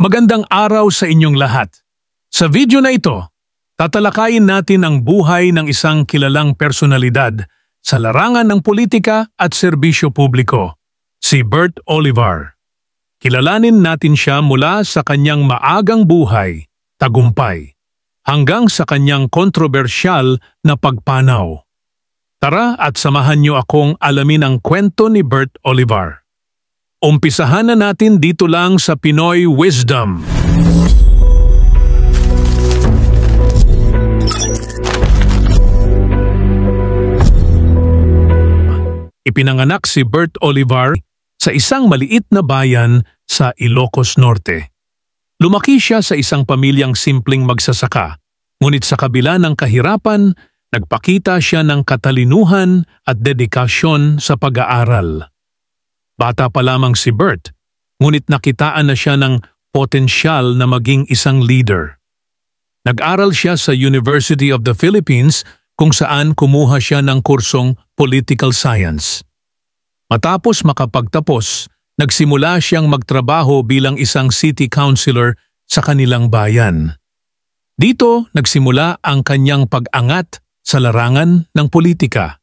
Magandang araw sa inyong lahat. Sa video na ito, tatalakayin natin ang buhay ng isang kilalang personalidad sa larangan ng politika at serbisyo publiko, si Bert Olivar. Kilalanin natin siya mula sa kanyang maagang buhay, tagumpay, hanggang sa kanyang kontrobersyal na pagpanaw. Tara at samahan niyo akong alamin ang kwento ni Bert Olivar. Umpisahan na natin dito lang sa Pinoy Wisdom. Ipinanganak si Bert Olivar sa isang maliit na bayan sa Ilocos Norte. Lumaki siya sa isang pamilyang simpleng magsasaka, ngunit sa kabila ng kahirapan, nagpakita siya ng katalinuhan at dedikasyon sa pag-aaral. Bata pa lamang si Bert, ngunit nakitaan na siya ng potensyal na maging isang leader. Nag-aral siya sa University of the Philippines kung saan kumuha siya ng kursong Political Science. Matapos makapagtapos, nagsimula siyang magtrabaho bilang isang city councilor sa kanilang bayan. Dito nagsimula ang kanyang pag-angat sa larangan ng politika.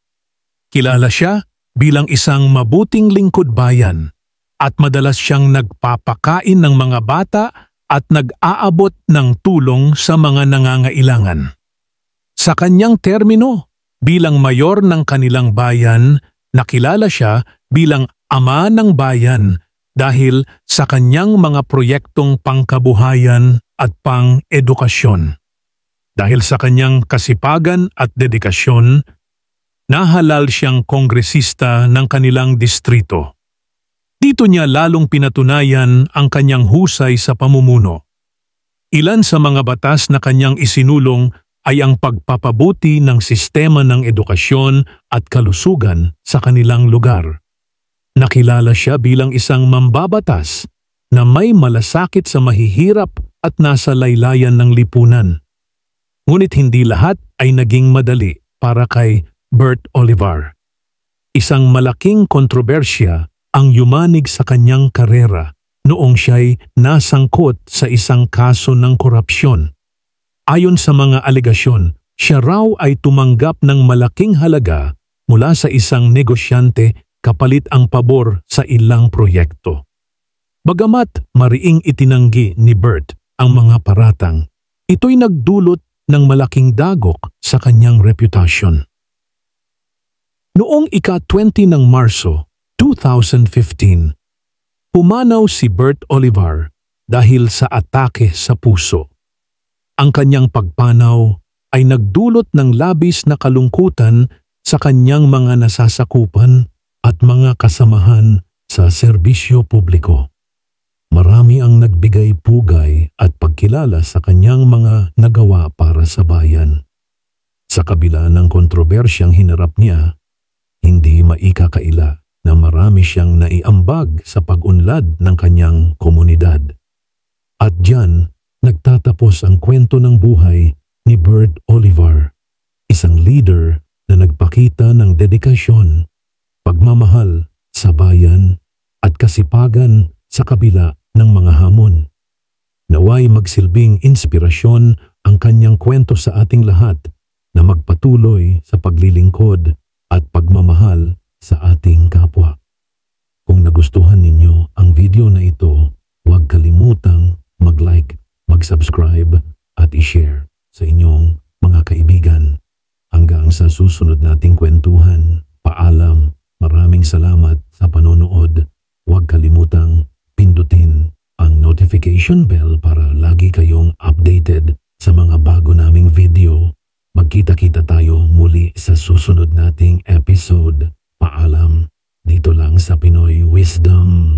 Kilala siya bilang isang mabuting lingkod bayan at madalas siyang nagpapakain ng mga bata at nag-aabot ng tulong sa mga nangangailangan. Sa kanyang termino bilang mayor ng kanilang bayan, nakilala siya bilang ama ng bayan dahil sa kanyang mga proyektong pangkabuhayan at pang-edukasyon. Dahil sa kanyang kasipagan at dedikasyon, nahalal siyang kongresista ng kanilang distrito. Dito niya lalong pinatunayan ang kanyang husay sa pamumuno. Ilan sa mga batas na kanyang isinulong ay ang pagpapabuti ng sistema ng edukasyon at kalusugan sa kanilang lugar. Nakilala siya bilang isang mambabatas na may malasakit sa mahihirap at nasa laylayan ng lipunan. Ngunit hindi lahat ay naging madali para kay Bert Olivar. Isang malaking kontrobersya ang yumanig sa kanyang karera noong siya'y nasangkot sa isang kaso ng korupsyon. Ayon sa mga alegasyon, siya raw ay tumanggap ng malaking halaga mula sa isang negosyante kapalit ang pabor sa ilang proyekto. Bagamat mariing itinanggi ni Bert ang mga paratang, ito'y nagdulot ng malaking dagok sa kanyang reputasyon. Noong ika-20 ng Marso 2015, pumanaw si Bert Olivar dahil sa atake sa puso. Ang kanyang pagpanaw ay nagdulot ng labis na kalungkutan sa kanyang mga nasasakupan at mga kasamahan sa serbisyo publiko. Marami ang nagbigay pugay at pagkilala sa kanyang mga nagawa para sa bayan. Sa kabila ng kontrobersyang hinarap niya, hindi maikakaila na marami siyang naiambag sa pag-unlad ng kanyang komunidad. At diyan, nagtatapos ang kwento ng buhay ni Bert Olivar, isang leader na nagpakita ng dedikasyon, pagmamahal sa bayan at kasipagan sa kabila ng mga hamon. Naway magsilbing inspirasyon ang kanyang kwento sa ating lahat na magpatuloy sa paglilingkod at pagmamahal sa ating kapwa. Kung nagustuhan ninyo ang video na ito, huwag kalimutang mag-like, mag-subscribe at i-share sa inyong mga kaibigan. Hanggang sa susunod nating kwentuhan, paalam, maraming salamat sa panonood. Huwag kalimutang pindutin ang notification bell para lagi kayong updated sa mga bago naming video. Magkita-kita tayo muli sa susunod nating episode. Paalam, dito lang sa Pinoy Wisdom.